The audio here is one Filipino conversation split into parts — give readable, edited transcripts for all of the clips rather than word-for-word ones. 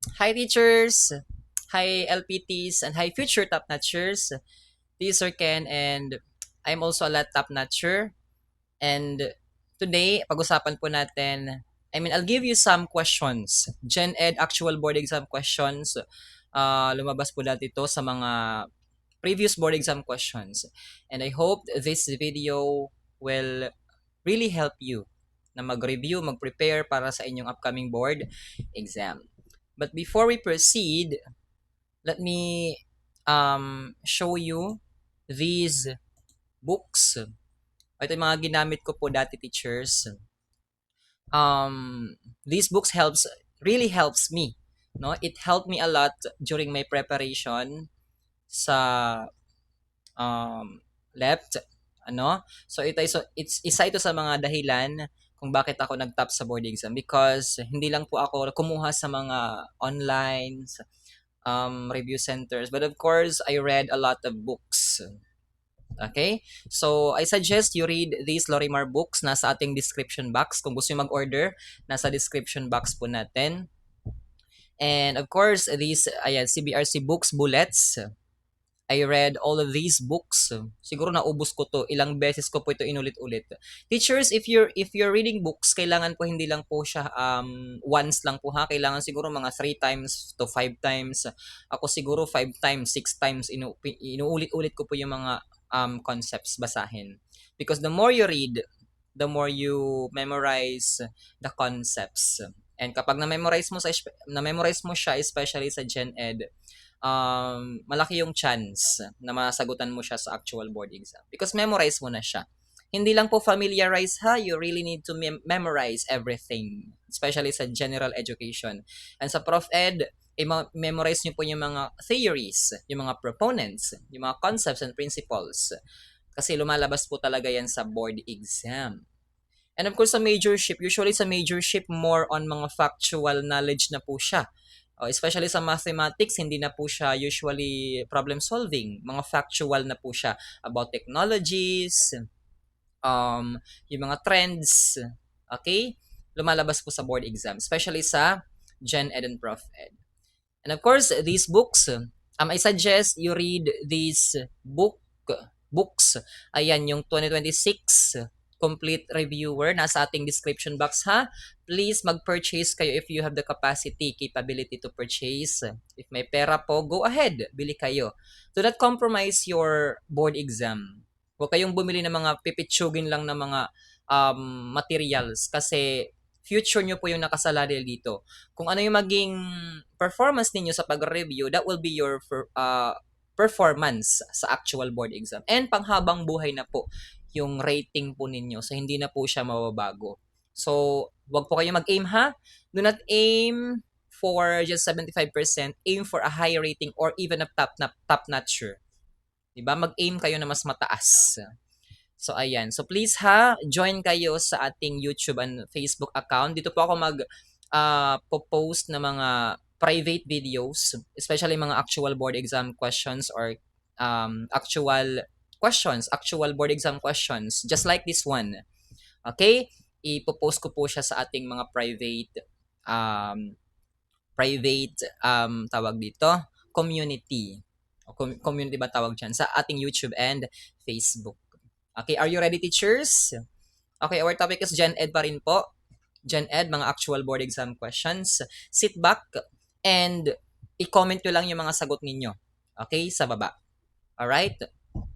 Hi teachers, hi LPTs, and hi future top notchers. This is Sir Ken and I'm also a lot top notcher. And today, pag-usapan po natin, I'll give you some questions. Gen Ed actual board exam questions. Lumabas po dati ito sa mga previous board exam questions. And I hope this video will really help you na mag-review, mag-prepare para sa inyong upcoming board exam. But before we proceed, let me show you these books. Ito yung mga ginamit ko po dati teachers. These books really helps me. No? It helped me a lot during my preparation sa left. Ano? So it's isa ito sa mga dahilan kung bakit ako nag-top sa board exam because hindi lang po ako kumuha sa mga online review centers. But of course, I read a lot of books. Okay? So, I suggest you read these Lorimar books. Nasa ating description box. Kung gusto nyo mag-order, nasa description box po natin. And of course, these CBRC books, bullets. I read all of these books. Siguro naubos ko to. Ilang beses ko po ito inulit-ulit. Teachers, if you're reading books, kailangan po hindi lang po siya once lang po ha. Kailangan siguro mga 3 times to 5 times. Ako siguro 5 times, 6 times inuulit-ulit ko po yung mga concepts basahin. Because the more you read, the more you memorize the concepts. And kapag na-memorize mo siya, especially sa Gen Ed, malaki yung chance na masagutan mo siya sa actual board exam. Because memorize mo na siya. Hindi lang po familiarize ha, you really need to memorize everything. Especially sa general education. And sa Prof Ed, memorize nyo po yung mga theories, yung mga proponents, yung mga concepts and principles. Kasi lumalabas po talaga yan sa board exam. And of course, sa majorship, usually sa majorship, more on mga factual knowledge na po siya. Especially sa mathematics, hindi na po siya usually problem solving. Mga factual na po siya about technologies, yung mga trends, okay? Lumalabas po sa board exam, especially sa Gen Ed and Prof Ed. And of course, these books, I suggest you read these books. Ayan, yung 2026 complete reviewer, nasa ating description box ha. Please mag-purchase kayo if you have the capability to purchase. If may pera po, go ahead, bili kayo. Do not compromise your board exam. Huwag kayong bumili ng mga pipitsugin lang na mga materials kasi future nyo po yung nakasalalay dito. Kung ano yung maging performance ninyo sa pag-review, that will be your performance sa actual board exam. And panghabang buhay na po yung rating po ninyo. So, hindi na po siya mababago. So, wag po kayo mag-aim ha. Do not aim for just 75%. Aim for a high rating or even a top notcher. Diba? Mag-aim kayo na mas mataas. So, ayan. So, please ha, join kayo sa ating YouTube and Facebook account. Dito po ako post na mga private videos, especially mga actual board exam questions or actual board exam questions, just like this one. Okay? Ipopost ko po siya sa ating mga um, tawag dito, community. Community ba tawag dyan? Sa ating YouTube and Facebook. Okay, are you ready teachers? Okay, our topic is Gen Ed pa rin po. Gen Ed, mga actual board exam questions. Sit back and i-comment nyo lang yung mga sagot ninyo. Okay, sa baba. Alright?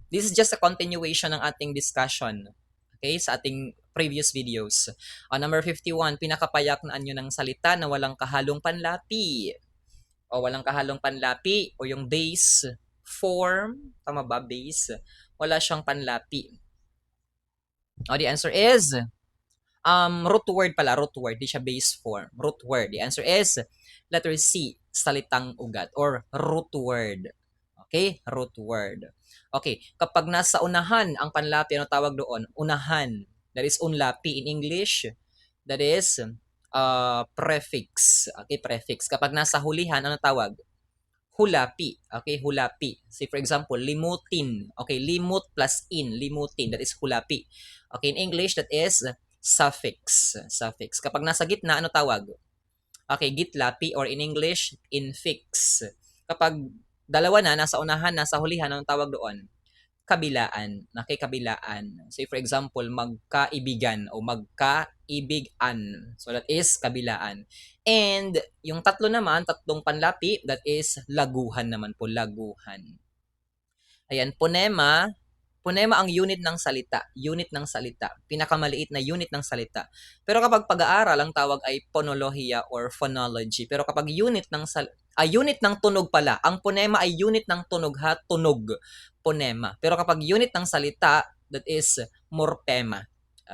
This is just a continuation ng ating discussion. Okay, sa ating previous videos. Number 51, pinakapayak na anyo ng salita na walang kahalong panlapi. O walang kahalong panlapi o yung base form, tama ba, base? Wala siyang panlapi. The answer is root word pala, root word, di siya base form. Root word. The answer is letter C, salitang ugat or root word. Okay? Root word. Okay, kapag nasa unahan ang panlapi, ano tawag doon? Unahan. That is unlapi in English. That is prefix. Okay, prefix. Kapag nasa hulihan, ano tawag? Hulapi. Okay, hulapi. Say for example, limutin. Okay, limut plus in, limutin. That is hulapi. Okay, in English, that is suffix. Suffix. Kapag nasa gitna, ano tawag? Okay, gitlapi or in English, infix. Kapag dalawa na, nasa unahan, nasa hulihan, anong tawag doon? Kabilaan. Okay, kabilaan. So, for example, magkaibigan o magkaibigan. So, that is kabilaan. And, yung tatlo naman, tatlong panlapi, that is laguhan naman po, laguhan. Ayan, phonema. Phonema ang unit ng salita. Unit ng salita. Pinakamaliit na unit ng salita. Pero kapag pag-aaral, ang tawag ay phonologia or phonology. Pero kapag unit ng tunog pala. Ang phonema ay unit ng tunog ha, tunog. Phonema. Pero kapag unit ng salita, that is morphema.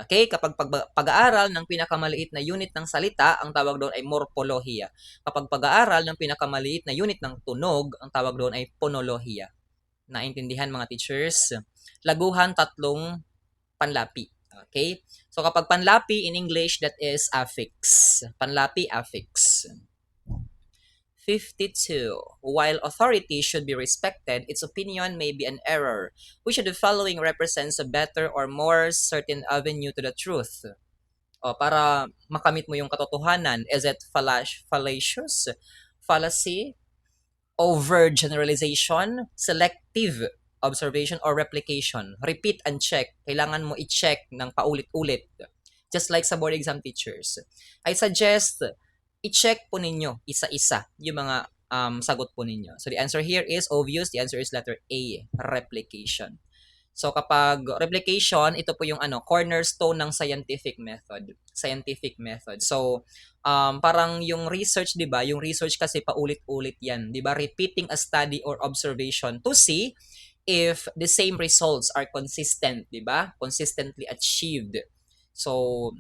Okay? Kapag pag-aaral ng pinakamaliit na unit ng salita, ang tawag doon ay morphologia. Kapag pag-aaral ng pinakamaliit na unit ng tunog, ang tawag doon ay phonologia. Naintindihan mga teachers? Laguhan, tatlong panlapi. Okay? So kapag panlapi in English, that is affix. Panlapi, affix. 52. While authority should be respected, its opinion may be an error. Which of the following represents a better or more certain avenue to the truth? O, para makamit mo yung katotohanan, is it fallacious, fallacy, overgeneralization, selective observation, or replication? Repeat and check. Kailangan mo i-check ng paulit-ulit. Just like sa board exam teachers. I suggest i-check po ninyo isa-isa yung mga sagot po ninyo. So the answer here is obvious. The answer is letter A, replication. So kapag replication, ito po yung cornerstone ng scientific method. Scientific method. So parang yung research, 'di ba? Yung research kasi paulit-ulit 'yan, 'di ba? Repeating a study or observation to see if the same results are consistent, 'di ba? Consistently achieved. So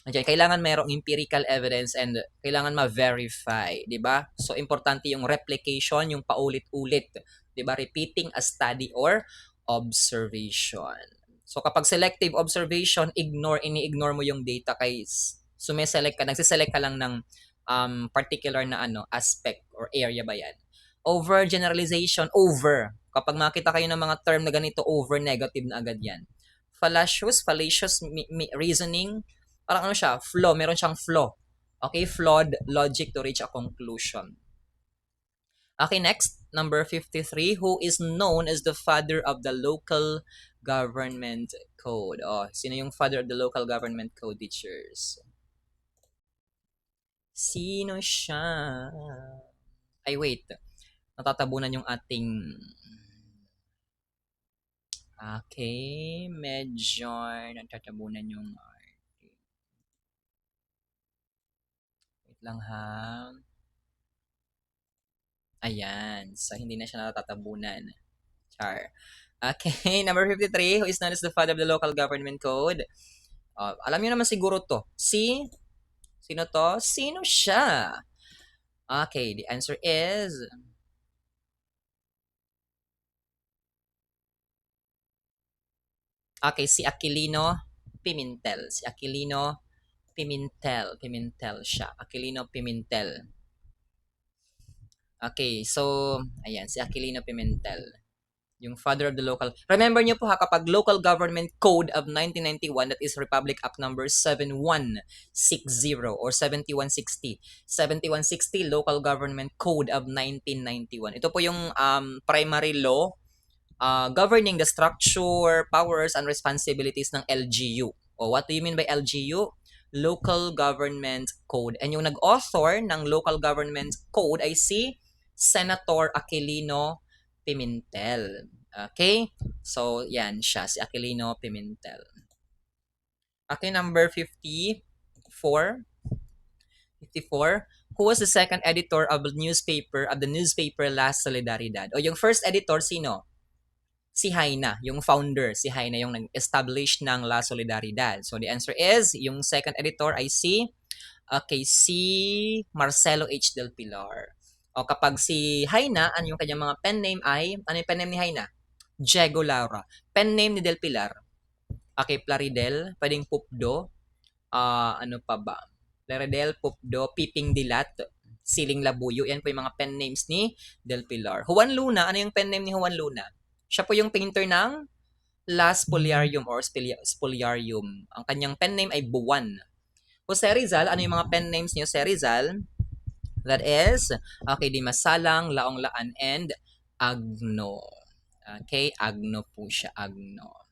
okay, kailangan mayroong empirical evidence and kailangan ma-verify, 'di ba? So importante yung replication, yung paulit-ulit, 'di ba? Repeating a study or observation. So kapag selective observation, ini-ignore mo yung data kay nagsiselect ka lang ng particular na aspect or area ba yan. Over generalization, over. Kapag makita kayo ng mga term na ganito, over, negative na agad yan. Fallacious reasoning, parang siya, flaw, meron siyang flaw. Okay, flawed logic to reach a conclusion. Okay, next, number 53, who is known as the father of the local government code? Oh, sino yung father of the local government code, teachers? Sino siya? Ay, wait. Natatabunan yung ating... Okay, medyo natatabunan yung... Wait lang ha. Ayan. So, hindi na siya natatabunan. Char. Okay, number 53, who is known as the father of the local government code? Alam niyo naman siguro to. Sino to? Sino siya? Okay, the answer is... Okay, si Aquilino Pimentel. Si Aquilino Pimentel. Pimentel siya. Aquilino Pimentel. Okay, so, ayan, si Aquilino Pimentel. Yung father of the local... Remember nyo po ha, kapag Local Government Code of 1991, that is Republic Act number 7160 or 7160. 7160, Local Government Code of 1991. Ito po yung primary law governing the structure, powers, and responsibilities ng LGU. O what do you mean by LGU? Local Government Code. And yung nag-author ng Local Government Code ay si Senator Aquilino Pimentel. Okay? So, yan siya, si Aquilino Pimentel. Okay, number 54. 54. Who was the second editor of the newspaper La Solidaridad? O yung first editor, sino? Si Haina, yung founder. Si Haina yung nag-establish ng La Solidaridad. So, the answer is, yung second editor ay si Marcelo H. Del Pilar. O kapag si Haina, ano yung kanyang mga pen name ay, ano yung pen name ni Haina? Diego Laura. Pen name ni Del Pilar. Okay, Plaridel, pwedeng Pupdo. Ano pa ba? Plaridel, Pupdo, Piping Dilat, Siling Labuyo. Yan po yung mga pen names ni Del Pilar. Juan Luna, ano yung pen name ni Juan Luna? Siya po yung painter ng La Spoliarium or Spoliarium. Ang kanyang pen name ay Buwan. Jose Rizal, ano yung mga pen names ni Jose Rizal? That is, okay, Dimasalang, Laong-Laan, and Agno. Okay, Agno po siya, Agno.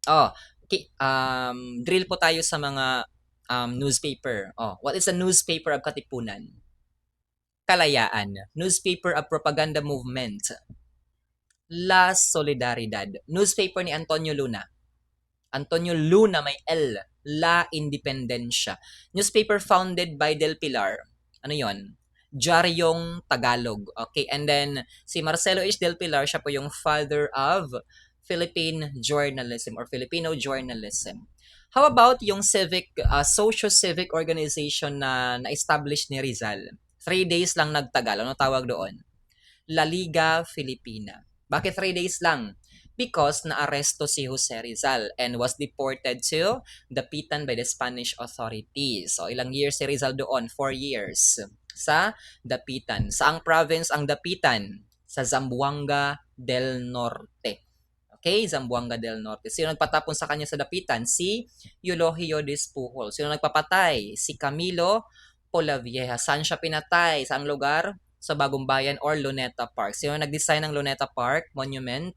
Oh, okay, drill po tayo sa mga newspaper. Oh, what is a newspaper of Katipunan? Kalayaan. Newspaper of propaganda movement. La Solidaridad. Newspaper ni Antonio Luna. Antonio Luna may L. La Independencia. Newspaper founded by Del Pilar. Ano yon? Diaryong Tagalog. Okay, and then si Marcelo H. Del Pilar, siya po yung father of Philippine journalism or Filipino journalism. How about yung socio-civic organization na na-establish ni Rizal? 3 days lang nagtagal. Ano tawag doon? La Liga Filipina. Bakit 3 days lang? Because naaresto si Jose Rizal and was deported to Dapitan by the Spanish authorities. So, ilang years si Rizal doon? 4 years. Sa Dapitan. Saang province ang Dapitan? Sa Zamboanga del Norte. Okay, Zamboanga del Norte. Sino nagpatapon sa kanya sa Dapitan? Si Eulogio Despujol. Sino nagpapatay? Si Camilo Polavieja. Saan siya pinatay? Saang lugar? Sa Bagong Bayan or Luneta Park. Sino nag-design ng Luneta Park Monument?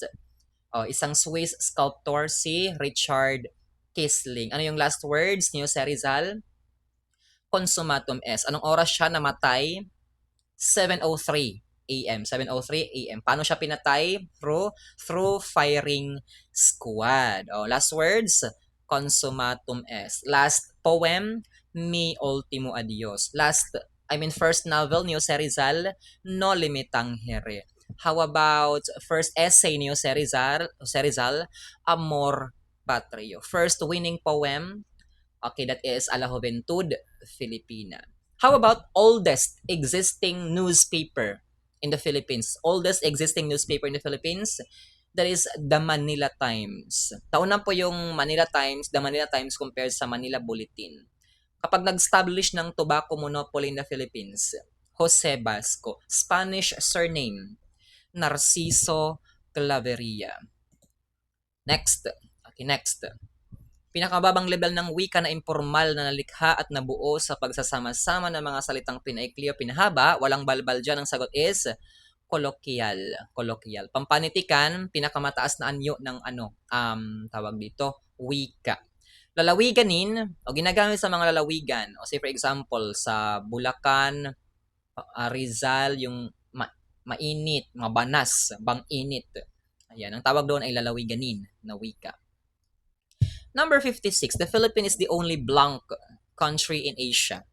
Oh, isang Swiss sculptor si Richard Kisling. Ano yung last words ni Jose Rizal? Consumatum est. Anong oras siya namatay? 7:03 a.m. 7:03 a.m. Paano siya pinatay? Through firing squad. Oh, last words, consumatum est. Last poem, Mi Ultimo Adios. First novel ni Jose Rizal, No Limitang Here. How about first essay ni Jose Rizal, Amor Patrio. First winning poem, okay, that is A la Juventud Filipina. How about oldest existing newspaper in the Philippines? Oldest existing newspaper in the Philippines? That is the Manila Times. Tauna po yung the Manila Times compared sa Manila Bulletin. Kapag nag-establish ng tobacco monopoly in the Philippines, Jose Basco. Spanish surname, Narciso Claveria. Next. Okay, next. Pinakababang level ng wika na impormal na nalikha at nabuo sa pagsasama-sama ng mga salitang pinaikli o pinahaba, walang balbal dyan. Ang sagot is kolokiyal. Kolokiyal. Pampanitikan, pinakamataas na anyo ng tawag dito, wika. Lalawiganin, o ginagamit sa mga lalawigan. O say for example, sa Bulacan, Rizal, yung mainit, mabanas, bang-init. Ayan, ang tawag doon ay lalawiganin na wika. Number 56, the Philippines is the only blank country in Asia.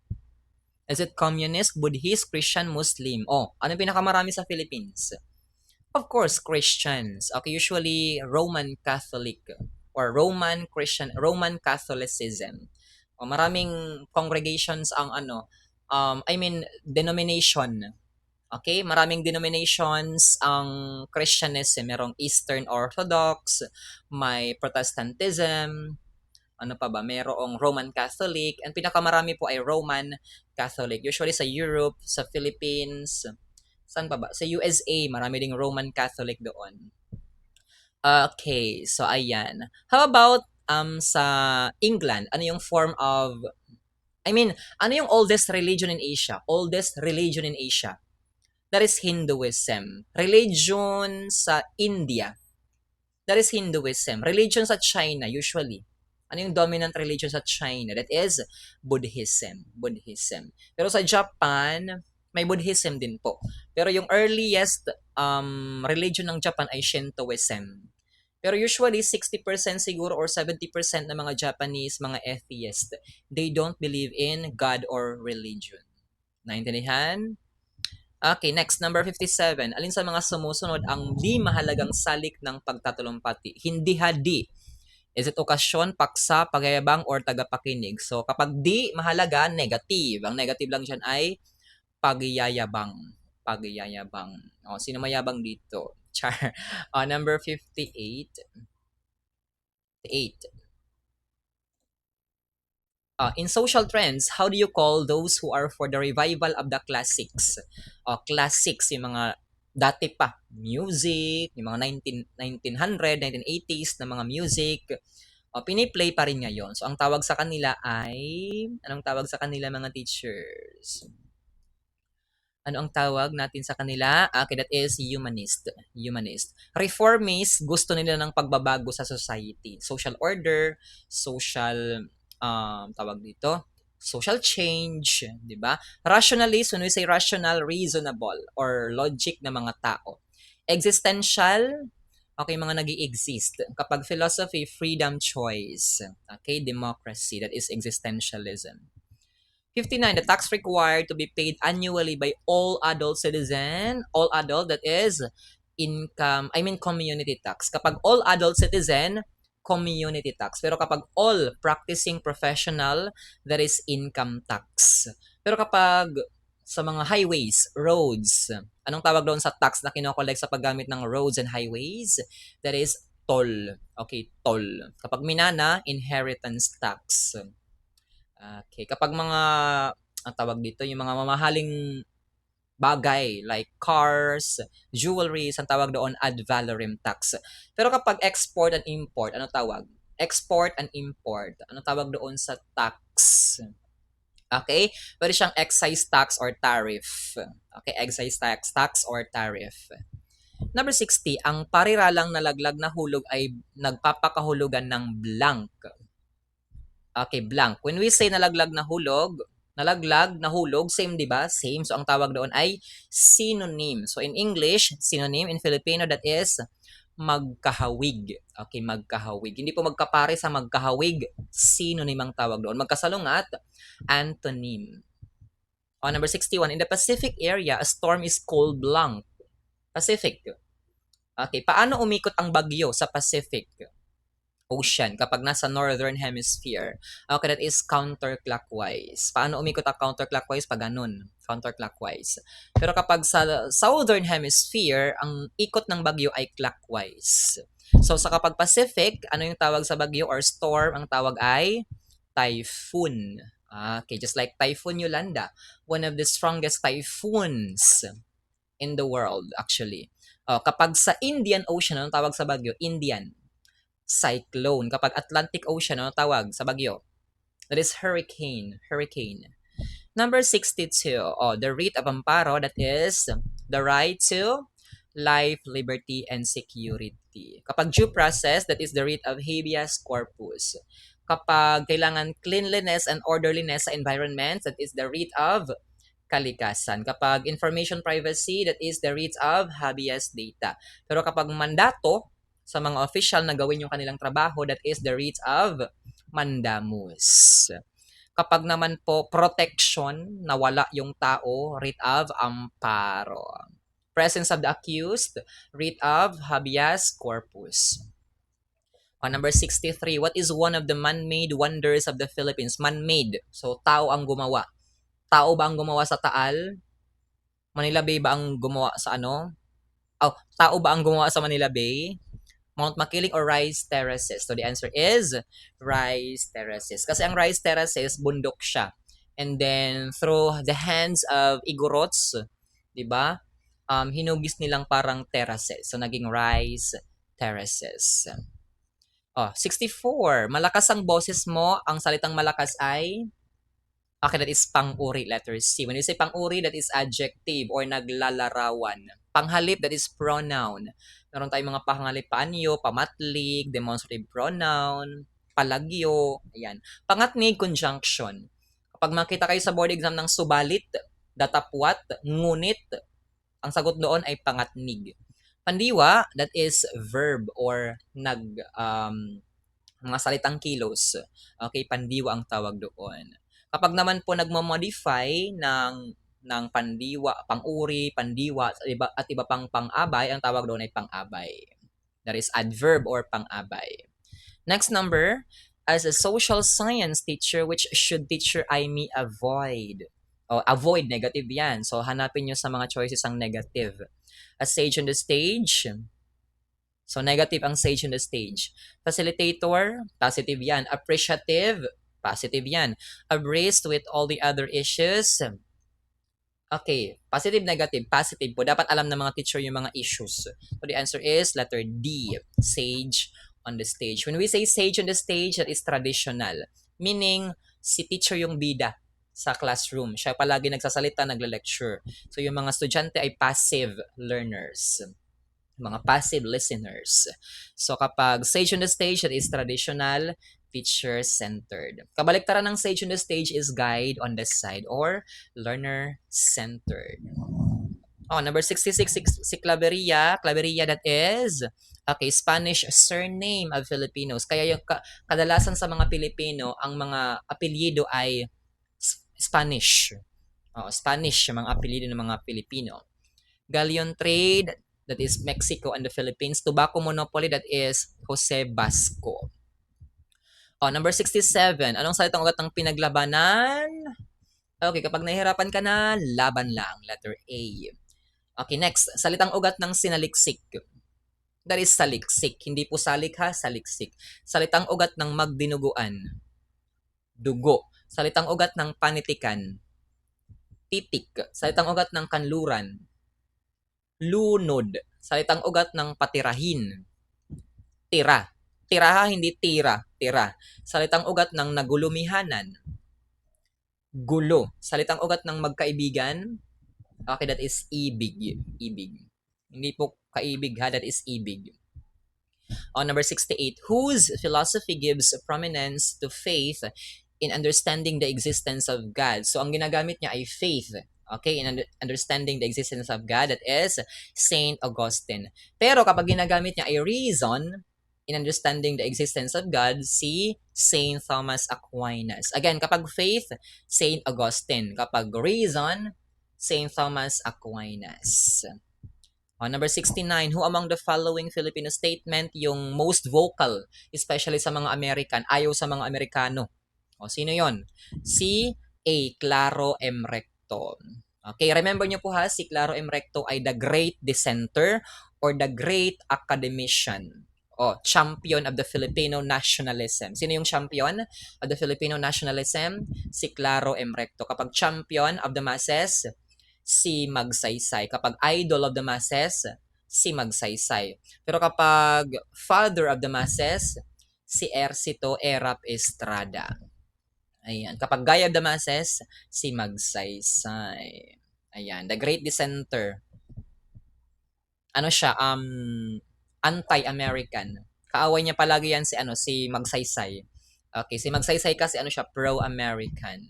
Is it communist, Buddhist, Christian, Muslim? Oh, ano pinakamarami sa Philippines? Of course, Christians. Okay, usually Roman Catholic or Roman Christian, Roman Catholicism. O, maraming congregations ang denomination. Okay, maraming denominations ang Christianism. Merong Eastern Orthodox, may Protestantism, ano pa ba, merong Roman Catholic, and pinakamarami po ay Roman Catholic. Usually sa Europe, sa Philippines, saan pa ba? Sa USA, marami ding Roman Catholic doon. Okay, so ayan. How about sa England? Ano yung ano yung oldest religion in Asia? Oldest religion in Asia. That is Hinduism. Religion sa India. That is Hinduism. Religion sa China, usually. Ano yung dominant religion sa China? That is Buddhism. Buddhism. Pero sa Japan, may Buddhism din po. Pero yung earliest religion ng Japan ay Shintoism. Pero usually, 60% siguro or 70% ng mga Japanese, mga atheist, they don't believe in God or religion. Naintindihan? Okay, next, number 57. Alin sa mga sumusunod ang di mahalagang salik ng pagtatulumpati? Hindi hadi. Is it okasyon, paksa, pagyayabang, or tagapakinig? So, kapag di mahalaga, negative. Ang negative lang dyan ay pagyayabang. Pagyayabang. O, sino mayabang dito? Char. Number 58. 8. In social trends, how do you call those who are for the revival of the classics? Classics, yung mga dati pa, music, yung mga 1900, 1980s na mga music, piniplay pa rin ngayon. So, ang tawag sa kanila ay, anong tawag sa kanila mga teachers? Ano ang tawag natin sa kanila? Okay, that is humanist. Humanist. Reformist, gusto nila ng pagbabago sa society. Social order, social, tawag dito, social change, di ba? Rationalist, when we say rational, reasonable, or logic na mga tao. Existential, okay, mga nag exist Kapag philosophy, freedom, choice. Okay, democracy, that is existentialism. 59, the tax required to be paid annually by all adult citizen, all adult, that is community tax. Kapag all adult citizen, community tax. Pero kapag all practicing professional, that is income tax. Pero kapag sa mga highways, roads, anong tawag doon sa tax na kinokollect sa paggamit ng roads and highways? That is toll. Okay, toll. Kapag minana, inheritance tax. Okay, kapag mga ang tawag dito, yung mga mamahaling bagay like cars, jewelries, ang tawag doon ad valorem tax. Pero kapag export and import, ano tawag? Export and import. Ano tawag doon sa tax? Okay? Pwede siyang excise tax or tariff. Okay, excise tax or tariff. Number 60, ang pariralang nalaglag na hulog ay nagpapakahulugan ng blank. Okay, blank. When we say nalaglag na hulog, same, di ba? Same. So, ang tawag doon ay synonym. So, in English, synonym. In Filipino, that is magkahawig. Okay, magkahawig. Hindi po magkapare sa magkahawig. Synonym ang tawag doon. Magkasalungat, antonym. Number 61, in the Pacific area, a storm is called blank. Pacific. Okay, paano umikot ang bagyo sa Pacific Ocean kapag nasa northern hemisphere? Okay, that is counterclockwise. Paano umikot ang counterclockwise? Pag ganun, counterclockwise. Pero kapag sa southern hemisphere, ang ikot ng bagyo ay clockwise. So sa kapag Pacific, ano yung tawag sa bagyo or storm? Ang tawag ay typhoon. Okay, just like Typhoon Yolanda, one of the strongest typhoons in the world actually. Kapag sa Indian Ocean, anong tawag sa bagyo? Indian. Cyclone. Kapag Atlantic Ocean, ano tawag sa bagyo? That is hurricane. Hurricane. Number 62. The writ of amparo, that is the right to life, liberty, and security. Kapag due process, that is the writ of habeas corpus. Kapag kailangan cleanliness and orderliness sa environment, that is the writ of kalikasan. Kapag information privacy, that is the writ of habeas data. Pero kapag mandato sa mga official na gawin yung kanilang trabaho, that is the writ of mandamus. Kapag naman po protection, nawala yung tao, writ of amparo. Presence of the accused, writ of habeas corpus. Number 63, what is one of the man-made wonders of the Philippines? Man-made. So, tao ang gumawa. Tao ba ang gumawa sa Taal? Manila Bay ba ang gumawa sa ano? Tao ba ang gumawa sa Manila Bay? Mount Makiling or Rice Terraces? So the answer is Rice Terraces. Kasi ang Rice Terraces, bundok siya. And then through the hands of Igorots, 'di ba? Hinugis nilang parang terraces. So naging Rice Terraces. 64. Malakas ang boses mo. Ang salitang malakas ay okay, that is pang-uri, letter C. When you say pang-uri, that is adjective or naglalarawan. Panghalip, that is pronoun. Meron tayong mga panghalip, paanyo, pamatlig, demonstrative pronoun, palagyo, ayan. Pangatnig, conjunction. Kapag makita kayo sa board exam ng subalit, datapwat, ngunit, ang sagot doon ay pangatnig. Pandiwa, that is verb or mga salitang kilos. Okay, pandiwa ang tawag doon. Kapag naman po nagmo-modify ng pandiwa, pang-uri, pandiwa, at iba pang pang-abay, ang tawag doon ay pang-abay. That is adverb or pang-abay. Next number, as a social science teacher, which should teacher I me avoid? Avoid, negative yan. So, hanapin nyo sa mga choices ang negative. A sage on the stage. So, negative ang sage on the stage. Facilitator, positive yan. Appreciative, positive yan. Abreast with all the other issues. Okay, positive, negative, positive po. Dapat alam ng mga teacher yung mga issues. So, the answer is letter D, sage on the stage. When we say sage on the stage, that is traditional. Meaning, si teacher yung bida sa classroom. Siya palagi nagsasalita, nagle-lecture. So yung mga estudyante ay passive learners, mga passive listeners. So kapag sage on the stage, that is traditional, teacher-centered. Kabaliktaran ng sage on the stage is guide on the side or learner-centered. Oh, number 66, si Claveria. Claveria, that is, okay, Spanish surname of Filipinos. Kaya yung kadalasan sa mga Pilipino, ang mga apelyido ay Spanish. Oh, Spanish, yung mga apelyido ng mga Pilipino. Galleon trade, that is Mexico and the Philippines. Tobacco monopoly, that is Jose Basco. Oh, number 67. Anong salitang ugat ng pinaglabanan? Okay, kapag nahihirapan ka na, laban lang. Letter A. Okay, next. Salitang ugat ng sinaliksik. That is saliksik. Hindi po salik ha, saliksik. Salitang ugat ng magdinuguan. Dugo. Salitang ugat ng panitikan. Titik. Salitang ugat ng kanluran. Lunod. Salitang ugat ng patirahin. Tira. Tira ha, hindi tira. Tira. Salitang ugat ng nagulumihanan. Gulo. Salitang ugat ng magkaibigan. Okay, that is ibig. Ibig. Hindi po kaibig ha, that is ibig. On number 68, whose philosophy gives prominence to faith in understanding the existence of God. So, ang ginagamit niya ay faith. Okay, in understanding the existence of God, that is Saint Augustine. Pero kapag ginagamit niya ay reason in understanding the existence of God, si Saint Thomas Aquinas. Again, kapag faith, Saint Augustine. Kapag reason, Saint Thomas Aquinas. On number 69, who among the following Filipino statement yung most vocal, especially sa mga American, ayaw sa mga Amerikano? O, sino yon? Si A. Claro M. Recto. Okay, remember nyo po ha, si Claro M. Recto ay the great dissenter or the great academician. O, champion of the Filipino nationalism. Sino yung champion of the Filipino nationalism? Si Claro M. Recto. Kapag champion of the masses, si Magsaysay. Kapag idol of the masses, si Magsaysay. Pero kapag father of the masses, si Ercito Erap Estrada. Ayan. Kapag guy of the masses, si Magsaysay. Ayan. The great dissenter. Ano siya? Anti-American. Kaaway niya palagi yan si Magsaysay. Okay, si Magsaysay kasi ano siya? Pro-American.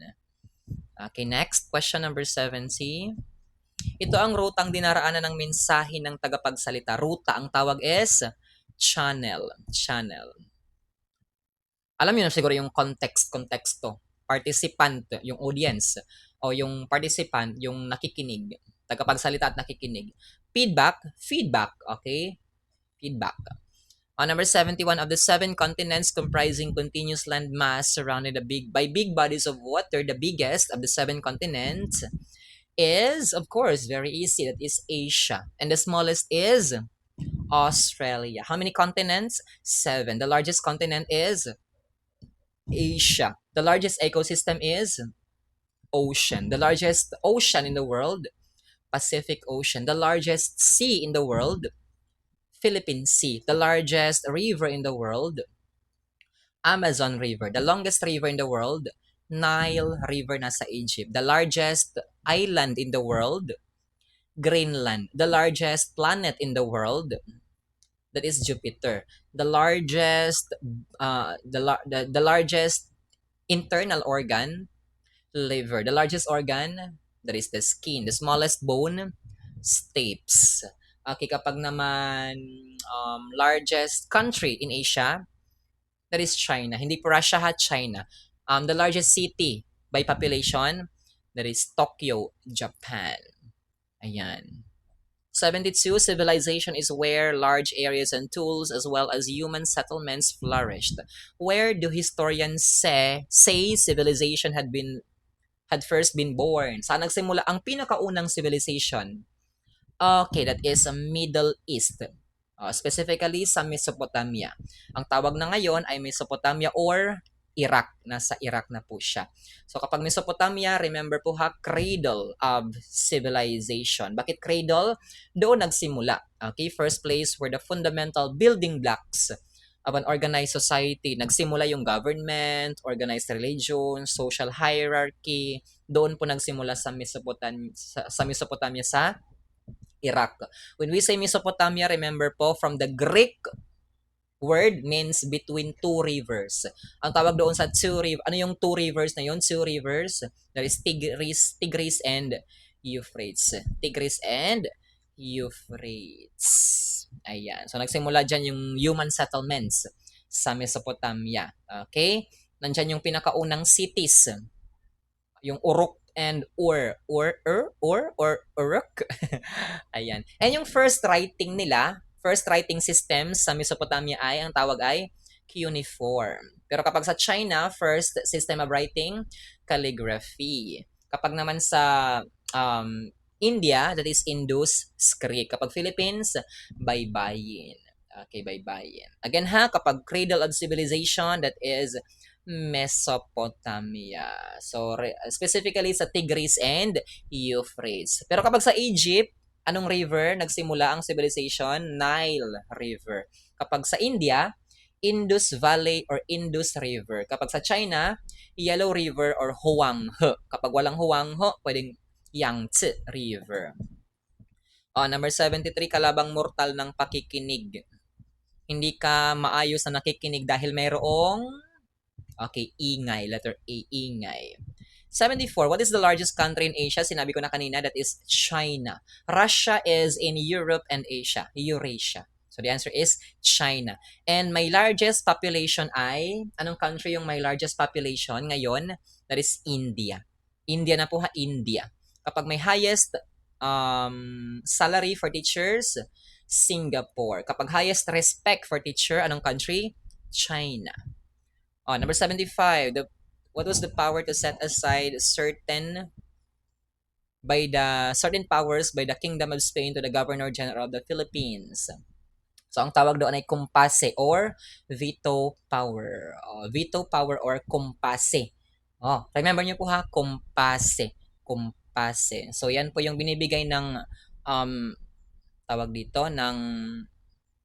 Okay, next. Question number 70. Ito ang rutang dinaraanan ng mensahe ng tagapagsalita. Ruta, ang tawag is channel. Channel. Alam niyo na siguro yung konteksto. Participant, yung audience. O yung participant, yung nakikinig. Tagapagsalita at nakikinig. Feedback. Okay? Feedback. On number 71, of the 7 continents comprising continuous land mass surrounded by big bodies of water, the biggest of the 7 continents is, of course, very easy. That is Asia. And the smallest is Australia. How many continents? 7. The largest continent is Asia. The largest ecosystem is ocean. The largest ocean in the world, Pacific Ocean. The largest sea in the world, Philippine Sea. The largest river in the world, Amazon River. The longest river in the world, Nile River, nasa Egypt. The largest island in the world, Greenland. The largest planet in the world, that is Jupiter. The largest the largest internal organ, liver. The largest organ, that is the skin. The smallest bone, stapes. Okay, kapag naman largest country in Asia, that is China. Hindi po Russia ha, China. The largest city by population, that is Tokyo, Japan. Ayan. 72, civilization is where large areas and tools as well as human settlements flourished. Where do historians say civilization had first been born? Saan nagsimula ang pinakaunang civilization? Okay, that is Middle East. Specifically sa Mesopotamia. Ang tawag na ngayon ay Mesopotamia or Iraq. Nasa Iraq na po siya. So kapag Mesopotamia, remember po ha, cradle of civilization. Bakit cradle? Doon nagsimula. Okay, first place were the fundamental building blocks of an organized society. Nagsimula yung government, organized religion, social hierarchy. Doon po nagsimula sa Mesopotamia sa Iraq. When we say Mesopotamia, remember po, from the Greek word means between two rivers. Ang tawag doon sa two rivers, ano yung two rivers na yun? Two rivers, there is Tigris and Euphrates. Tigris and Euphrates. Ayan. So, nagsimula dyan yung human settlements sa Mesopotamia. Okay? Nandyan yung pinakaunang cities. Yung Uruk and Uruk. Ayan. And yung first writing system sa Mesopotamia ay, ang tawag ay cuneiform. Pero kapag sa China, first system of writing, calligraphy. Kapag naman sa India, that is Indus script. Kapag Philippines, baybayin. Okay, baybayin. Again ha, kapag cradle of civilization, that is Mesopotamia. So, specifically sa Tigris and Euphrates. Pero kapag sa Egypt, anong river nagsimula ang civilization? Nile River. Kapag sa India, Indus Valley or Indus River. Kapag sa China, Yellow River or Huanghe. Kapag walang Huanghe, pwedeng Yangtze River. Number 73, kalabang mortal ng pakikinig. Hindi ka maayos na nakikinig dahil mayroong ingay. Letter A, ingay. 74, what is the largest country in Asia? Sinabi ko na kanina, that is China. Russia is in Europe and Asia, Eurasia. So the answer is China. And my largest population ay, anong country yung my largest population ngayon? That is India. India na po ha, India. Kapag may highest salary for teachers, Singapore. Kapag highest respect for teacher, anong country? China. Number 75, what was the power to set aside certain powers by the Kingdom of Spain to the Governor General of the Philippines? So, ang tawag doon ay kumpase or veto power. Veto power or kumpase. Remember nyo po ha, kumpase. Kumpase. So, yan po yung binibigay ng tawag dito, ng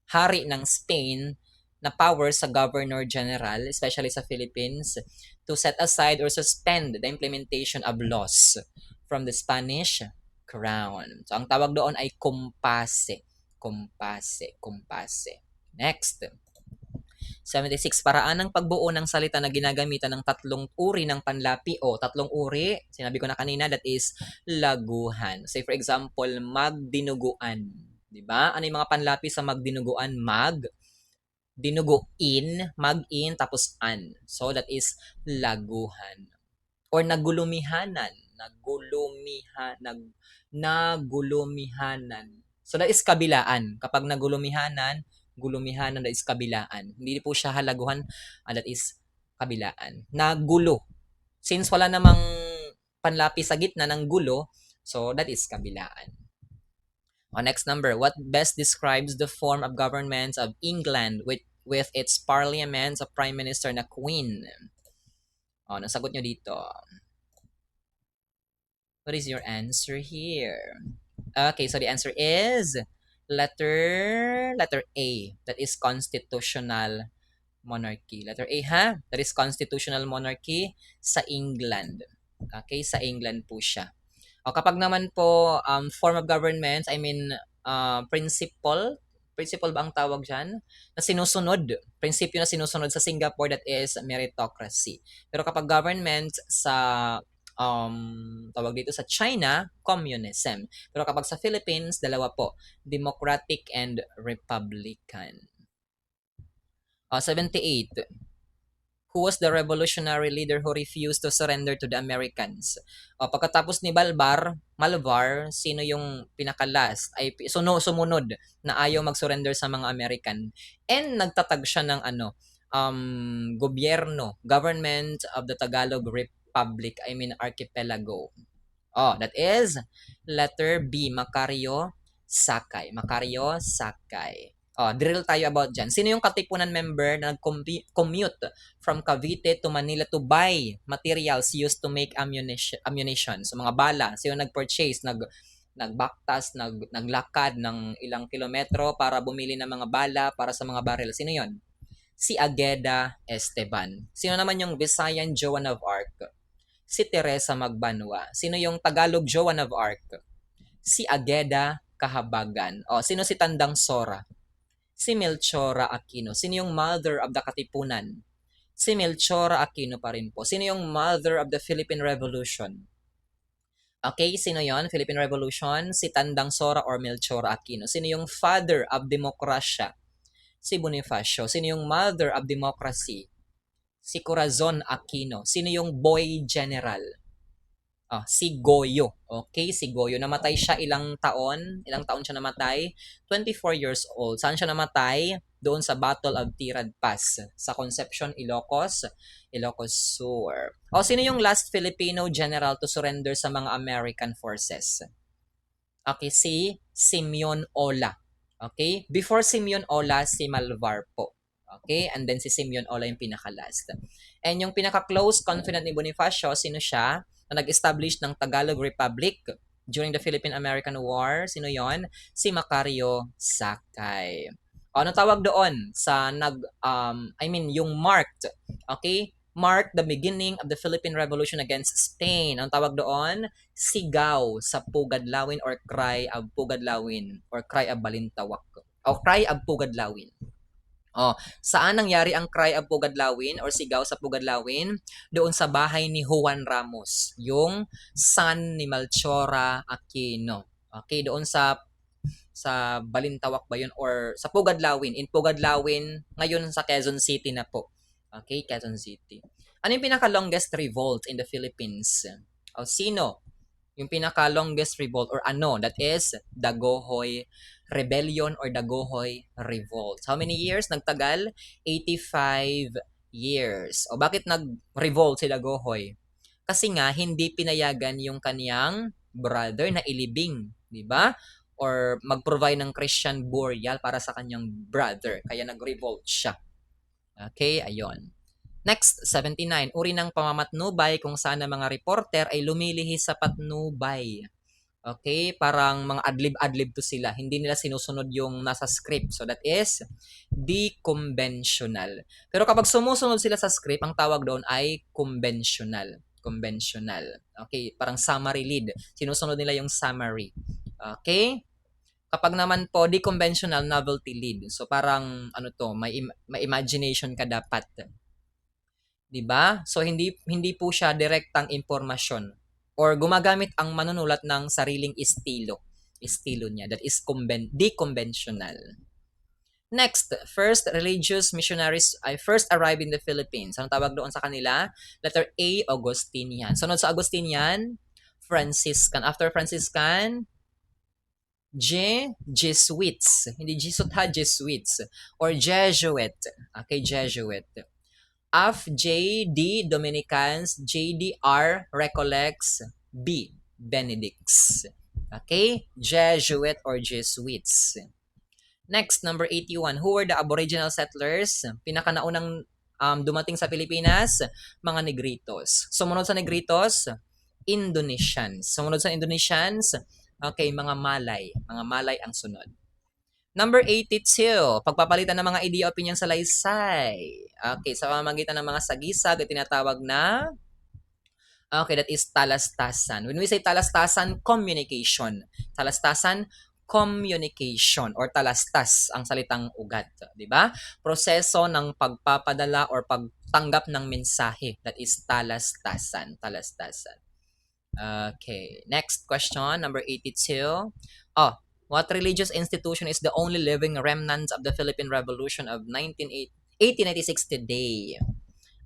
hari ng Spain na power sa Governor General, especially sa Philippines, to set aside or suspend the implementation of laws from the Spanish Crown. So, ang tawag doon ay kumpase. Kumpase. Kumpase. Next. 76. Paraan ng pagbuo ng salita na ginagamitan ng tatlong uri ng panlapi o tatlong uri. Sinabi ko na kanina, that is laguhan. Say for example, magdinuguan. Diba? Ano yung mga panlapi sa magdinuguan? Dinuguin, mag-in, tapos an. So, that is laguhan. Or nagulumihanan. Nagulumihanan. So, that is kabilaan. Kapag nagulumihanan, that is kabilaan. Hindi po siya halaguhan, that is kabilaan. Nagulo. Since wala namang panlapi sa gitna ng gulo, so that is kabilaan. Next number, what best describes the form of government of England with its parliaments of prime minister na queen? Nasagot nyo dito. What is your answer here? Okay, so the answer is letter A. That is constitutional monarchy. Letter A ha? That is constitutional monarchy sa England. Okay, sa England po siya. Kapag naman po form of government, I mean principle ba ang tawag dyan? Na sinusunod, prinsipyo na sinusunod sa Singapore, that is meritocracy. Pero kapag government sa tawag dito sa China, communism. Pero kapag sa Philippines, dalawa po, democratic and republican. 78. Who was the revolutionary leader who refused to surrender to the Americans? Pagkatapos ni Malvar, sino yung pinaka-last? Ay sumunod na ayaw mag-surrender sa mga American. And nagtatag siya ng government of the Tagalog Republic, I mean archipelago. That is letter B, Macario Sakay. Macario Sakay. Drill tayo about dyan. Sino yung katipunan member na nag-commute from Cavite to Manila to buy materials used to make ammunition? So, mga bala. Sino nag-purchase, nagbaktas, naglakad ng ilang kilometro para bumili ng mga bala para sa mga barrel? Sino yon? Si Agueda Esteban. Sino naman yung Visayan Joan of Arc? Si Teresa Magbanwa. Sino yung Tagalog Joan of Arc? Si Agueda Kahabagan. O, sino si Tandang Sora? Si Melchora Aquino. Sino yung Mother of the Katipunan? Si Melchora Aquino pa rin po. Sino yung Mother of the Philippine Revolution? Okay, sino yon? Philippine Revolution, si Tandang Sora or Melchora Aquino. Sino yung Father of Demokrasya? Si Bonifacio. Sino yung Mother of Democracy? Si Corazon Aquino. Sino yung Boy General? Si Goyo. Okay, si Goyo. Namatay siya ilang taon? Ilang taon siya namatay? 24 years old. Saan siya namatay? Doon sa Battle of Tirad Pass. Sa Concepcion, Ilocos. Ilocos Sur. Sino yung last Filipino general to surrender sa mga American forces? Okay, si Simeon Ola. Okay? Before Simeon Ola, si Malvar po. Okay? And then si Simeon Ola yung pinaka-last. And yung pinaka-close confidant ni Bonifacio, sino siya? Na nag-establish ng Tagalog Republic during the Philippine-American War. Sino yon? Si Macario Sakay. Ano tawag doon sa yung marked, okay? Marked the beginning of the Philippine Revolution against Spain. Ang tawag doon, sigaw sa Pugadlawin or cry of Pugadlawin or cry of Balintawak o cry of Pugadlawin. Saan nangyari ang cry of Pugadlawin or sigaw sa Pugadlawin? Doon sa bahay ni Juan Ramos, yung son ni Melchora Aquino. Okay, doon sa Balintawak ba yun or sa Pugadlawin. In Pugadlawin, ngayon sa Quezon City na po. Okay, Quezon City. Ano yung pinaka-longest revolt in the Philippines? Sino? Yung pinaka-longest revolt or ano? That is Dagohoy Rebellion or Dagohoy Revolt. How many years? Nagtagal? 85 years. Bakit nag-revolt si Dagohoy? Kasi nga, hindi pinayagan yung kaniyang brother na ilibing. Di ba? Or mag-provide ng Christian burial para sa kanyang brother. Kaya nag-revolt siya. Okay, ayon. Next, 79. Uri ng pamamatnubay kung saan ang mga reporter ay lumilihis sa patnubay. Okay, parang mga adlib-adlib to sila. Hindi nila sinusunod yung nasa script. So that is de-conventional. Pero kapag sumusunod sila sa script, ang tawag doon ay conventional. Conventional. Okay, parang summary lead. Sinusunod nila yung summary. Okay? Kapag naman po, de-conventional novelty lead. So parang may imagination ka dapat. 'Di ba? So hindi po siya direktang impormasyon or gumagamit ang manunulat ng sariling estilo niya. That is de-conventional. Next, first religious missionaries ay first arrived in the Philippines. Anong tawag doon sa kanila? Letter A, Augustinian. Sunod sa Augustinian, Franciscan. After Franciscan, Jesuits. Hindi Jesuit ha, Jesuits. Or Jesuit. Okay, Jesuit. F.J.D. Dominicans, J.D.R. Recollects, B. Benedicts. Okay? Jesuit or Jesuits. Next, number 81. Who were the aboriginal settlers? Pinakanaunang dumating sa Pilipinas? Mga Negritos. Sumunod sa Negritos? Indonesians. Sumunod sa Indonesians? Okay, mga Malay. Mga Malay ang sunod. Number 82, pagpapalitan ng mga idea opinion sa laysay. Okay, sa pamamagitan ng mga sagisag, tinatawag na, okay, that is talastasan. When we say talastasan, communication. Talastasan, communication or talastas ang salitang ugat, di ba? Proseso ng pagpapadala or pagtanggap ng mensahe, that is talastasan, talastasan. Okay, next question, number 82. What religious institution is the only living remnants of the Philippine Revolution of 1896 today?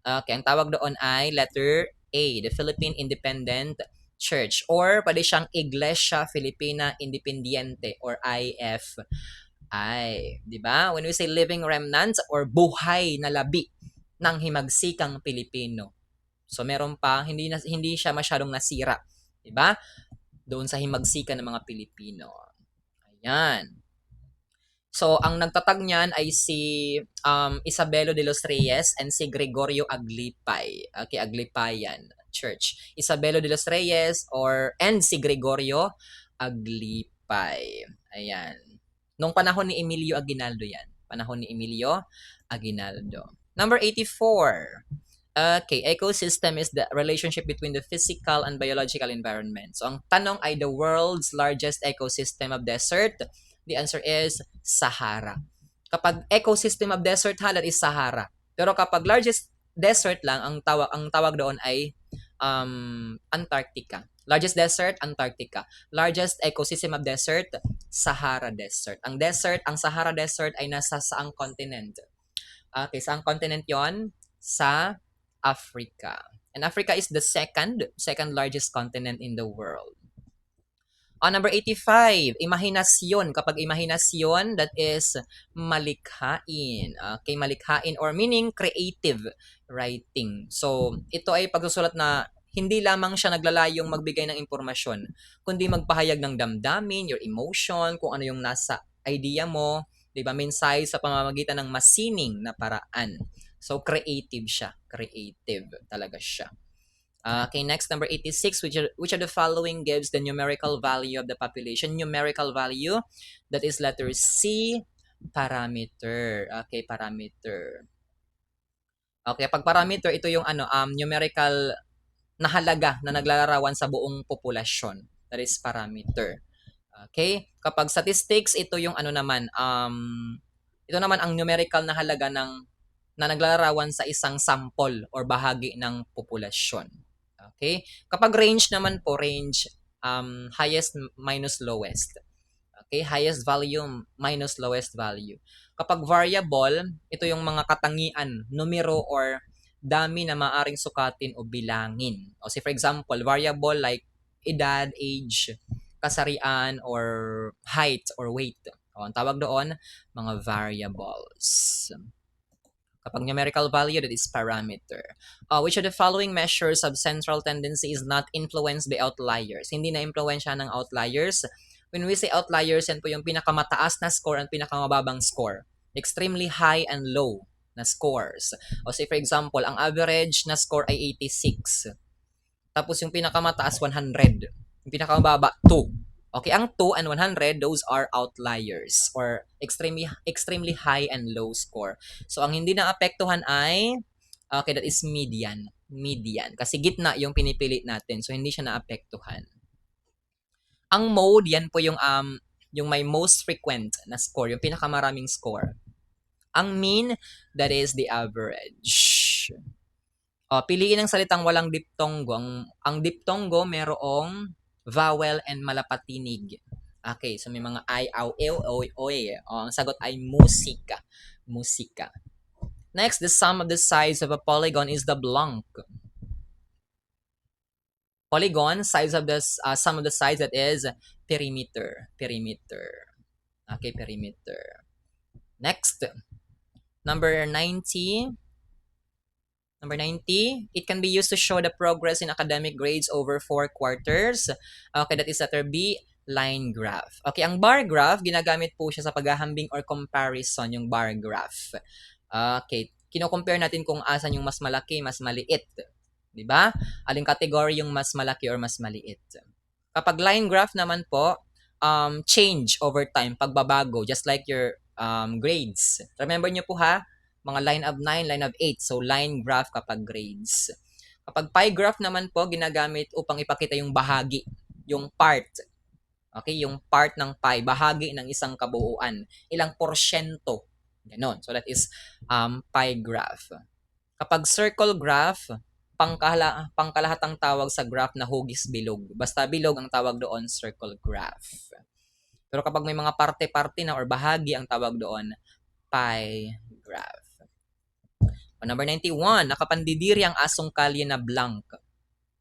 Okay, ang tawag doon ay letter A, the Philippine Independent Church, or pwede siyang Iglesia Filipina Independiente or IFI, di ba? When we say living remnants or buhay na labi ng himagsikang Pilipino. So meron pa hindi siya masyadong nasira, di ba? Doon sa himagsikan ng mga Pilipino. Ayan. So, ang nagtatag niyan ay si Isabelo de los Reyes and si Gregorio Aglipay. Okay, Aglipayan Church. Isabelo de los Reyes and si Gregorio Aglipay. Ayan. Nung panahon ni Emilio Aguinaldo yan. panahon ni Emilio Aguinaldo. Number 84. Okay, ecosystem is the relationship between the physical and biological environment. So, ang tanong ay the world's largest ecosystem of desert. The answer is Sahara. Kapag ecosystem of desert, that is Sahara. Pero kapag largest desert lang, ang tawag doon ay Antarctica. Largest desert, Antarctica. Largest ecosystem of desert, Sahara Desert. Ang Sahara Desert ay nasa saang continent? Okay, saang continent yon? Sa Africa. And Africa is the second largest continent in the world. Number 85, imahinasyon. Kapag imahinasyon, that is malikhain. Okay, malikhain or meaning creative writing. So, ito ay pagsusulat na hindi lamang siya naglalayong magbigay ng impormasyon, kundi magpahayag ng damdamin, your emotion, kung ano yung nasa idea mo, 'di ba? Mensahe sa pamamagitan ng masining na paraan. So, creative siya. Creative talaga siya. Okay, next, number 86, which of the following gives the numerical value of the population? Numerical value, that is letter C, parameter. Okay, parameter. Okay, pag parameter, ito yung numerical na halaga na naglalarawan sa buong populasyon. That is parameter. Okay? Kapag statistics, ito yung ito naman ang numerical na halaga na naglalarawan sa isang sample or bahagi ng populasyon. Okay? Kapag range naman po, range, highest minus lowest. Okay? Highest value minus lowest value. Kapag variable, ito yung mga katangian, numero or dami na maaring sukatin o bilangin. O say for example, variable like edad, age, kasarian, or height or weight. O, ang tawag doon, mga variables. Kapag numerical value, that is parameter. Which of the following measures of central tendency is not influenced by outliers? Hindi na-influensya ng outliers. When we say outliers, yan po yung pinakamataas na score and pinakamababang score. Extremely high and low na scores. O say for example, ang average na score ay 86. Tapos yung pinakamataas, 100. Yung pinakamababa, 2. Okay, ang 2 and 100, those are outliers or extremely high and low score. So, ang hindi naapektuhan ay, okay, that is median. Median. Kasi gitna yung pinipili natin. So, hindi siya naapektuhan. Ang mode, yan po yung may most frequent na score, yung pinakamaraming score. Ang mean, that is the average. Piliin ang salitang walang diptonggo. Ang diptonggo, merong vowel and malapatinig. Okay, so may mga I, aw, ew, oy, oy. Ang sagot ay musika. Musika. Next, the sum of the sides of a polygon is the blank. Polygon, size of the sum of the sides, that is perimeter. Perimeter. Okay, perimeter. Next, number 90. Number 90, it can be used to show the progress in academic grades over 4 quarters. Okay, that is letter B, line graph. Okay, ang bar graph, ginagamit po siya sa paghahambing or comparison, yung bar graph. Okay, kino-compare natin kung asan yung mas malaki, mas maliit. Diba? Aling category yung mas malaki or mas maliit. Kapag line graph naman po, change over time, pagbabago, just like your grades. Remember nyo po ha, mga line of 9, line of 8. So, line graph kapag grades. Kapag pie graph naman po, ginagamit upang ipakita yung bahagi, yung part. Okay, yung part ng pie, bahagi ng isang kabuuan. Ilang porsyento. Ganon. So, that is pie graph. Kapag circle graph, pangkalahatang tawag sa graph na hugis bilog. Basta bilog ang tawag doon, circle graph. Pero kapag may mga parte-parte na or bahagi, ang tawag doon, pie graph. Number 91, nakapandidiri ang asong kalye na blank.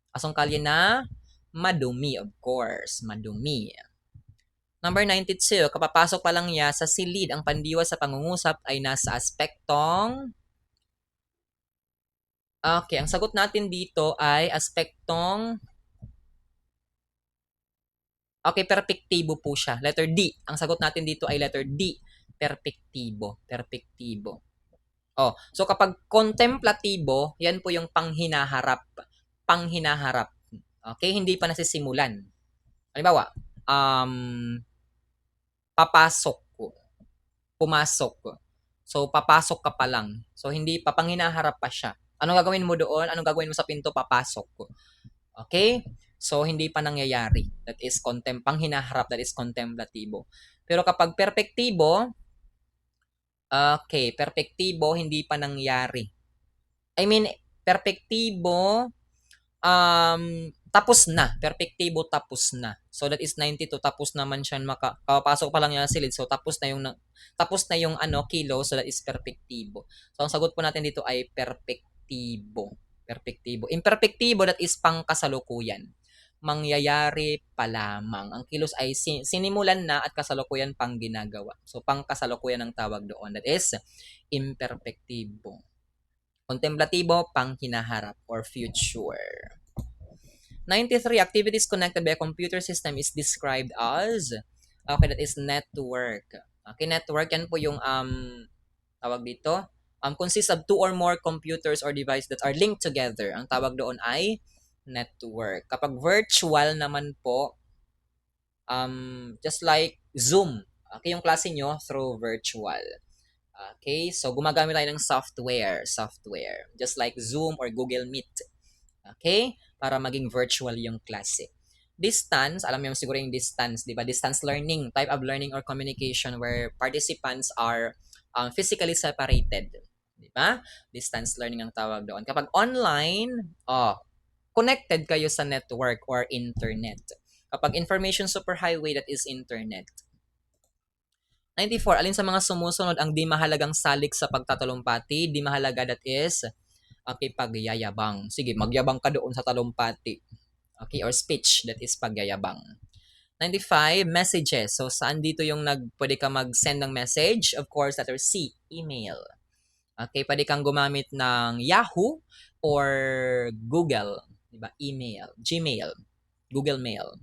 Asong kalye na madumi, of course. Madumi. Number 92, kapapasok pa lang niya sa silid, ang pandiwa sa pangungusap ay nasa aspektong... Okay, ang sagot natin dito ay aspektong... Okay, perpektibo po siya. Letter D. Ang sagot natin dito ay letter D. Perpektibo. Perpektibo. So kapag contemplatibo, yan po yung panghinaharap. Panghinaharap. Okay, hindi pa nasisimulan. Halimbawa, papasok, pumasok. So, papasok ka pa lang. So, hindi pa, panghinaharap pa siya. Anong gagawin mo doon? Anong gagawin mo sa pinto? Papasok ko. Okay? So, hindi pa nangyayari. That is panghinaharap, that is contemplatibo. Pero kapag perpektibo, okay, perpektibo, hindi pa nangyari. I mean, perpektibo, tapos na. Perpektibo, tapos na. So, that is 92. Tapos naman siya, kapapasok pa lang niya sa silid. So, tapos na yung kilo. So, that is perpektibo. So, ang sagot po natin dito ay perpektibo. Perpektibo. Imperpektibo, that is pangkasalukuyan. Mangyayari pa lamang. Ang kilos ay sinimulan na at kasalukuyan pang ginagawa. So, pangkasalukuyan ang tawag doon. That is imperpektibo. Contemplatibo, pang hinaharap or future. 93, activities connected by a computer system is described as, okay, that is network. Okay, network, yan po yung, tawag dito, consists of two or more computers or devices that are linked together. Ang tawag doon ay network. Kapag virtual naman po, just like Zoom, okay, yung klase nyo through virtual. Okay, so gumagamit tayo ng software, just like Zoom or Google Meet. Okay, para maging virtual yung klase. Distance, alam mo siguro yung distance, di ba? Distance learning, type of learning or communication where participants are physically separated. Di ba? Distance learning ang tawag doon. Kapag online, connected kayo sa network or internet. Kapag information superhighway, that is internet. 94, alin sa mga sumusunod ang di mahalagang salik sa pagtatalumpati? Di mahalaga, that is, okay, pagyayabang. Sige, magyabang ka doon sa talumpati. Okay, or speech, that is pagyayabang. 95, messages. So, saan dito yung pwede ka mag-send ng message? Of course, letter C, email. Okay, pwede kang gumamit ng Yahoo or Google. Diba? Email, Gmail, Google Mail.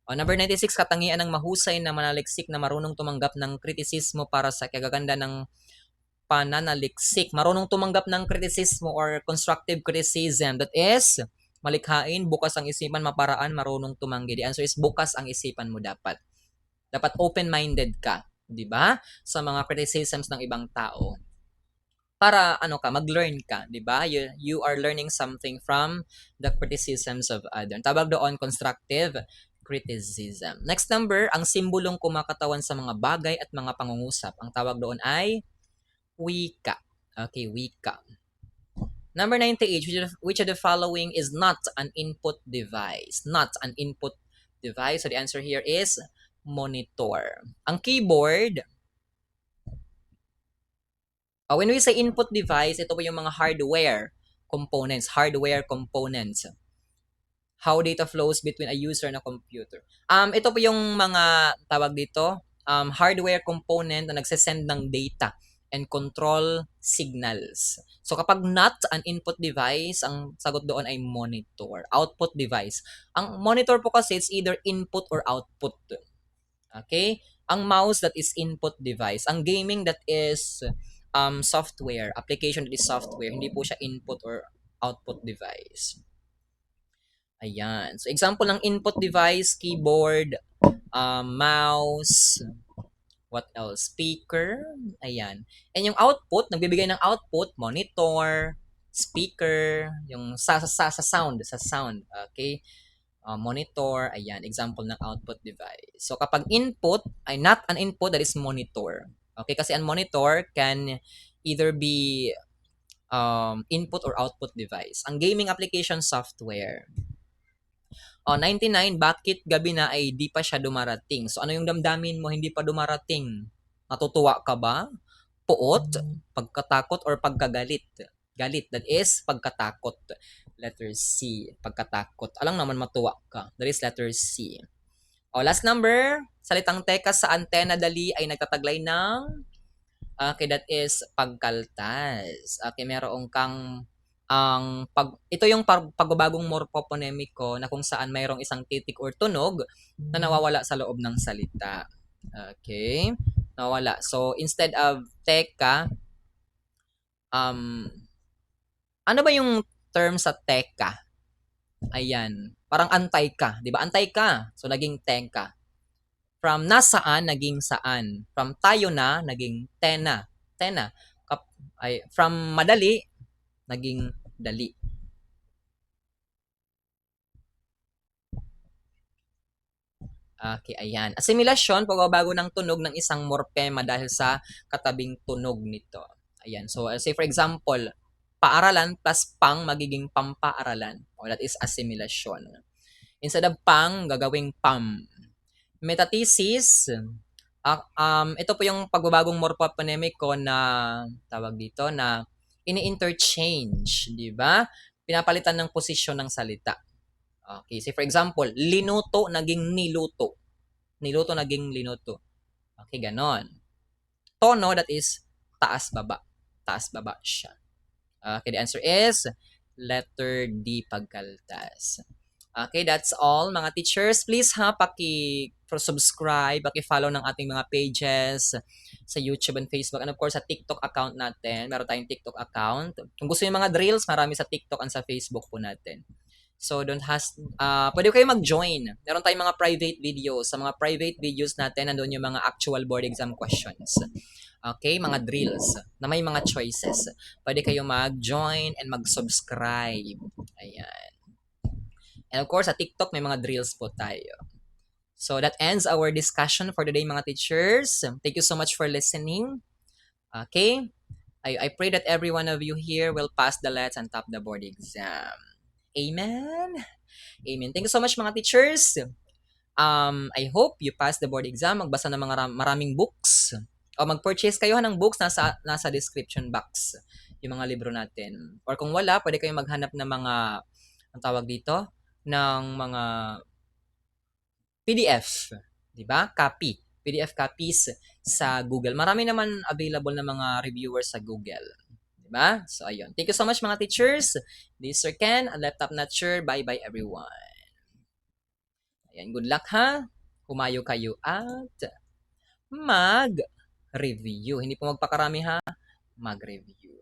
Number 96, katangian ng mahusay na manaliksik na marunong tumanggap ng kritisismo para sa kagaganda ng pananaliksik. Marunong tumanggap ng kritisismo or constructive criticism. That is, malikhain, bukas ang isipan, maparaan, marunong tumanggi. The answer is bukas ang isipan mo dapat. Dapat open-minded ka, di ba? Sa mga criticisms ng ibang tao. Para mag-learn ka, di ba? You are learning something from the criticisms of others. Tawag doon constructive criticism. Next number, ang simbolong kumakatawan sa mga bagay at mga pangungusap. Ang tawag doon ay wika. Okay, wika. Number 98, which of the following is not an input device? Not an input device. So the answer here is monitor. Ang keyboard, when we say input device, ito po yung mga hardware components. How data flows between a user and a computer. Ito po yung mga tawag dito, hardware component na nagsesend ng data and control signals. So kapag not an input device, ang sagot doon ay monitor. Output device. Ang monitor po kasi it's either input or output. Okay? Ang mouse, that is input device. Ang gaming, that is software. Application, that is software. Hindi po siya input or output device. Ayan. So, example ng input device, keyboard, mouse, what else? Speaker. Ayan. And yung output, nagbibigay ng output, monitor, speaker, yung sa sound. Okay? Monitor. Ayan. Example ng output device. So, kapag input ay not an input, that is monitor. Okay? Kasi ang monitor can either be input or output device. Ang gaming application software. 99, bakit gabi na ay di pa siya dumarating? So, ano yung damdamin mo hindi pa dumarating? Natutuwa ka ba? Puot, pagkatakot, or pagkagalit? Galit, that is pagkatakot. Letter C, pagkatakot. Alang naman matuwa ka. That is letter C. Last number, salitang teka sa antena dali ay nagtataglay ng, okay, that is pagkaltas. Okay, meron kang ito yung pagbabagong morphophonemic na kung saan mayroong isang titik or tunog na nawawala sa loob ng salita. Okay? Nawawala. So, instead of teka, ano ba yung term sa teka? Ayan. Parang antay ka. Di ba? Antay ka. So, naging teka. From nasaan, naging saan. From tayo na, naging tena. 10 na. From madali, naging dali. Okay, ayan. Asimilasyon, pagbabago ng tunog ng isang morpema dahil sa katabing tunog nito. Ayan. So, say for example, paaralan plus pang magiging pampaaralan. O that is asimilasyon. Instead of pang, gagawing pam. Metathesis, ito po yung pagbabagong morphophonemic na tawag dito na ini-interchange, di ba? Pinapalitan ng posisyon ng salita. Okay, say for example, linuto naging niluto. Niluto naging linuto. Okay, ganon. Tono, that is taas-baba. Taas-baba siya. Okay, the answer is letter D, pagkaltas. Okay, that's all mga teachers. Please paki-subscribe, paki-follow ng ating mga pages sa YouTube and Facebook, and of course sa TikTok account natin. Meron tayong TikTok account. Kung gusto niyo mga drills, marami sa TikTok and sa Facebook po natin. So pwede kayo mag-join. Meron tayong mga private videos. Sa mga private videos natin, nandoon yung mga actual board exam questions. Okay, mga drills na may mga choices. Pwede kayo mag-join and mag-subscribe. Ayan. And of course, sa TikTok may mga drills po tayo. So that ends our discussion for today mga teachers. Thank you so much for listening. Okay? I pray that every one of you here will pass the LETS and top the board exam. Amen? Amen. Thank you so much mga teachers. I hope you pass the board exam. Magbasa ng mga maraming books. O mag-purchase kayo ng books nasa description box. Yung mga libro natin. Or kung wala, pwede kayong maghanap ng mga, ang tawag dito, ng mga PDF, 'di ba? PDF copies sa Google. Marami naman available na mga reviewers sa Google, 'di ba? So ayun. Thank you so much mga teachers. This is Sir Ken, a laptop nurture. Bye-bye everyone. Ayan, good luck ha. Humayo kayo at mag-review. Hindi po magpakarami ha, mag-review.